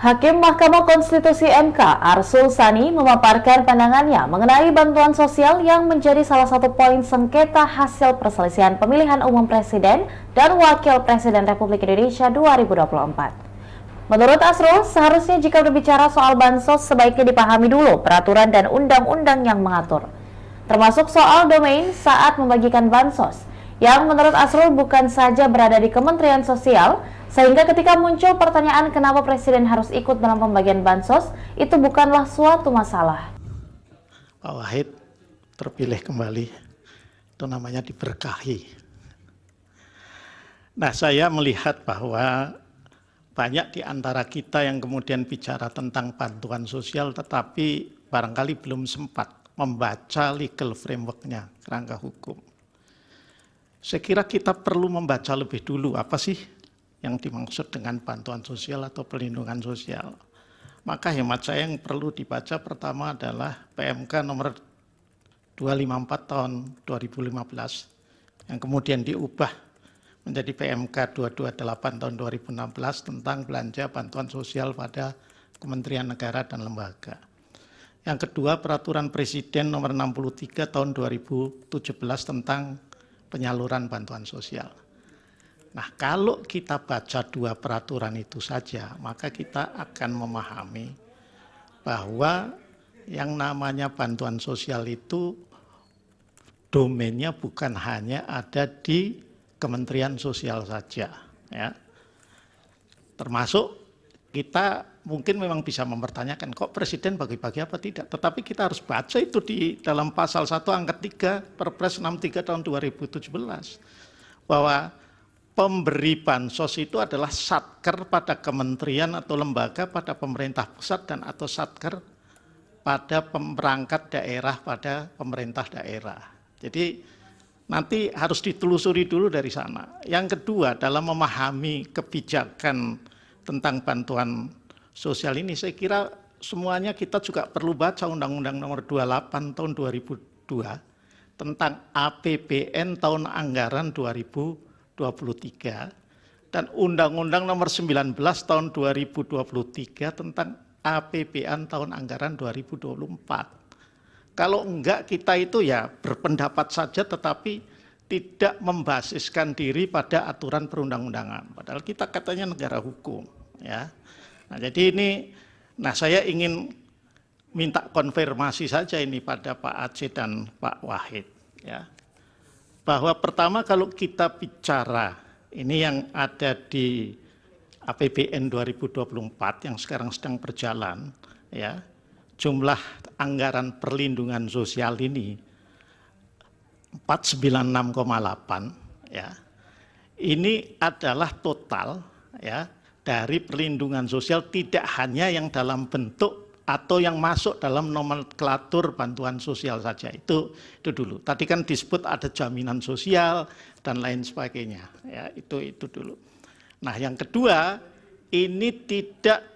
Hakim Mahkamah Konstitusi MK Arsul Sani memaparkan pandangannya mengenai bantuan sosial yang menjadi salah satu poin sengketa hasil perselisihan pemilihan umum Presiden dan Wakil Presiden Republik Indonesia 2024. Menurut Arsul, seharusnya jika berbicara soal bansos sebaiknya dipahami dulu peraturan dan undang-undang yang mengatur, termasuk soal domain saat membagikan bansos, yang menurut Arsul bukan saja berada di Kementerian Sosial, sehingga ketika muncul pertanyaan kenapa Presiden harus ikut dalam pembagian bansos, itu bukanlah suatu masalah. Pak Wahid terpilih kembali, itu namanya diberkahi. Nah, saya melihat bahwa banyak di antara kita yang kemudian bicara tentang bantuan sosial, tetapi barangkali belum sempat membaca legal framework-nya, kerangka hukum. Saya kira kita perlu membaca lebih dulu apa sih yang dimaksud dengan bantuan sosial atau perlindungan sosial. Maka hemat saya yang perlu dibaca pertama adalah PMK nomor 254 tahun 2015 yang kemudian diubah menjadi PMK 228 tahun 2016 tentang belanja bantuan sosial pada Kementerian Negara dan lembaga. Yang kedua, Peraturan Presiden nomor 63 tahun 2017 tentang penyaluran bantuan sosial. Nah, kalau kita baca dua peraturan itu saja, maka kita akan memahami bahwa yang namanya bantuan sosial itu domainnya bukan hanya ada di Kementerian Sosial saja, ya. Termasuk kita mungkin memang bisa mempertanyakan kok Presiden bagi-bagi apa tidak, tetapi kita harus baca itu di dalam pasal 1 angka 3 Perpres 63 tahun 2017 bahwa pemberi bansos itu adalah satker pada kementerian atau lembaga pada pemerintah pusat dan atau satker pada perangkat daerah pada pemerintah daerah. Jadi nanti harus ditelusuri dulu dari sana. Yang kedua, dalam memahami kebijakan tentang bantuan sosial ini, saya kira semuanya kita juga perlu baca Undang-Undang nomor 28 tahun 2002 tentang APBN tahun anggaran 2023 dan Undang-Undang nomor 19 tahun 2023 tentang APBN tahun anggaran 2024. Kalau enggak kita itu ya berpendapat saja tetapi tidak membasiskan diri pada aturan perundang-undangan. Padahal kita katanya negara hukum, ya. Nah, jadi ini, saya ingin minta konfirmasi saja ini pada Pak Aceh dan Pak Wahid, ya. Bahwa pertama kalau kita bicara ini yang ada di APBN 2024 yang sekarang sedang berjalan, ya, jumlah anggaran perlindungan sosial ini 496,8, ya. Ini adalah total, ya, dari perlindungan sosial tidak hanya yang dalam bentuk atau yang masuk dalam nomenklatur bantuan sosial saja. Itu dulu. Tadi kan disebut ada jaminan sosial dan lain sebagainya. Ya, itu dulu. Nah, yang kedua, ini tidak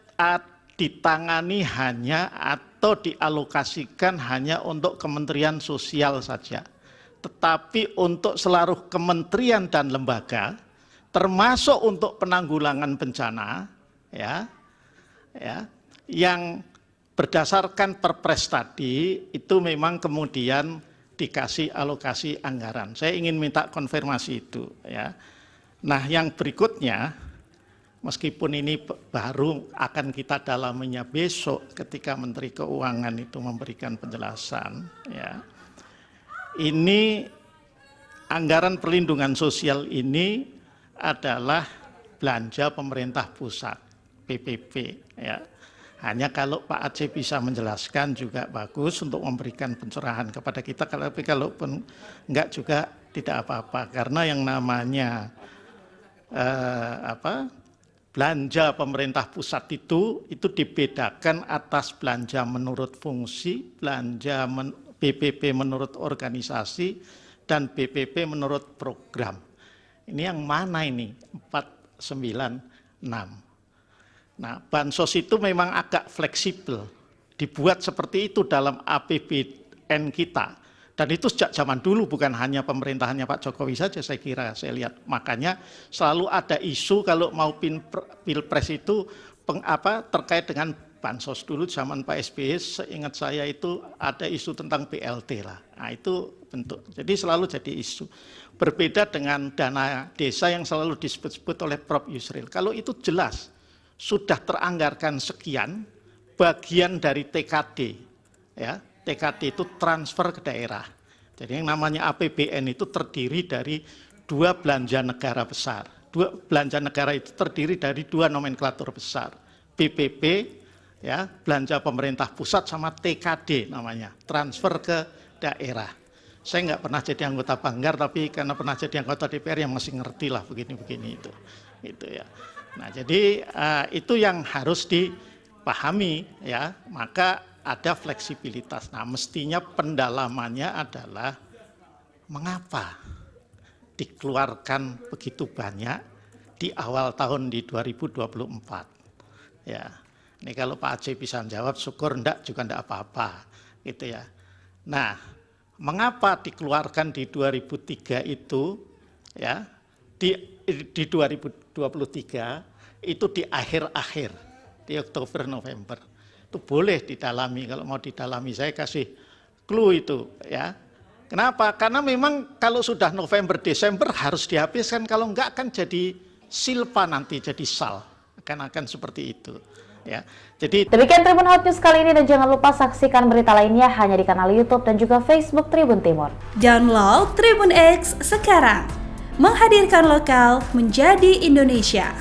ditangani hanya atau dialokasikan hanya untuk Kementerian Sosial saja, tetapi untuk seluruh kementerian dan lembaga, termasuk untuk penanggulangan bencana, ya, yang berdasarkan Perpres tadi itu memang kemudian dikasih alokasi anggaran. Saya ingin minta konfirmasi itu, ya. Nah, yang berikutnya, meskipun ini baru akan kita dalaminya besok ketika Menteri Keuangan itu memberikan penjelasan, ya. Ini anggaran perlindungan sosial ini adalah belanja pemerintah pusat, PPP, ya. Hanya kalau Pak Aceh bisa menjelaskan juga bagus untuk memberikan pencerahan kepada kita, tapi kalaupun enggak juga tidak apa-apa, karena yang namanya belanja pemerintah pusat itu dibedakan atas belanja menurut fungsi, belanja BPP menurut organisasi, dan BPP menurut program. Ini yang mana ini? 496. Nah, bansos itu memang agak fleksibel, dibuat seperti itu dalam APBN kita. Dan itu sejak zaman dulu, bukan hanya pemerintahannya Pak Jokowi saja saya kira, saya lihat. Makanya selalu ada isu kalau mau pilpres itu terkait dengan bansos dulu zaman Pak SBY, seingat saya itu ada isu tentang BLT lah. Nah itu bentuk, jadi selalu jadi isu. Berbeda dengan dana desa yang selalu disebut-sebut oleh Prof. Yusril. Kalau itu jelas, sudah teranggarkan sekian, bagian dari TKD. Ya, TKD itu transfer ke daerah. Jadi yang namanya APBN itu terdiri dari dua belanja negara besar. Dua belanja negara itu terdiri dari dua nomenklatur besar. BPP, ya, belanja pemerintah pusat, sama TKD namanya, transfer ke daerah. Saya nggak pernah jadi anggota Banggar, tapi karena pernah jadi anggota DPR yang masih ngerti lah begini-begini itu ya. Nah jadi itu yang harus dipahami ya, maka ada fleksibilitas. Nah mestinya pendalamannya adalah mengapa dikeluarkan begitu banyak di awal tahun di 2024. Ya, ini kalau Pak Aceh bisa jawab, syukur, enggak juga enggak apa-apa, gitu ya. Nah, mengapa dikeluarkan di 2003 itu, ya, di 2023 itu di akhir-akhir, di Oktober November, itu boleh didalami. Kalau mau didalami saya kasih clue itu, ya. Kenapa? Karena memang kalau sudah November Desember harus dihabiskan, kalau enggak akan jadi silpa nanti, jadi sal. Akan seperti itu ya. Jadi demikian Tribun Hot News kali ini, dan jangan lupa saksikan berita lainnya hanya di kanal YouTube dan juga Facebook Tribun Timur. Download Tribun X sekarang, menghadirkan lokal menjadi Indonesia.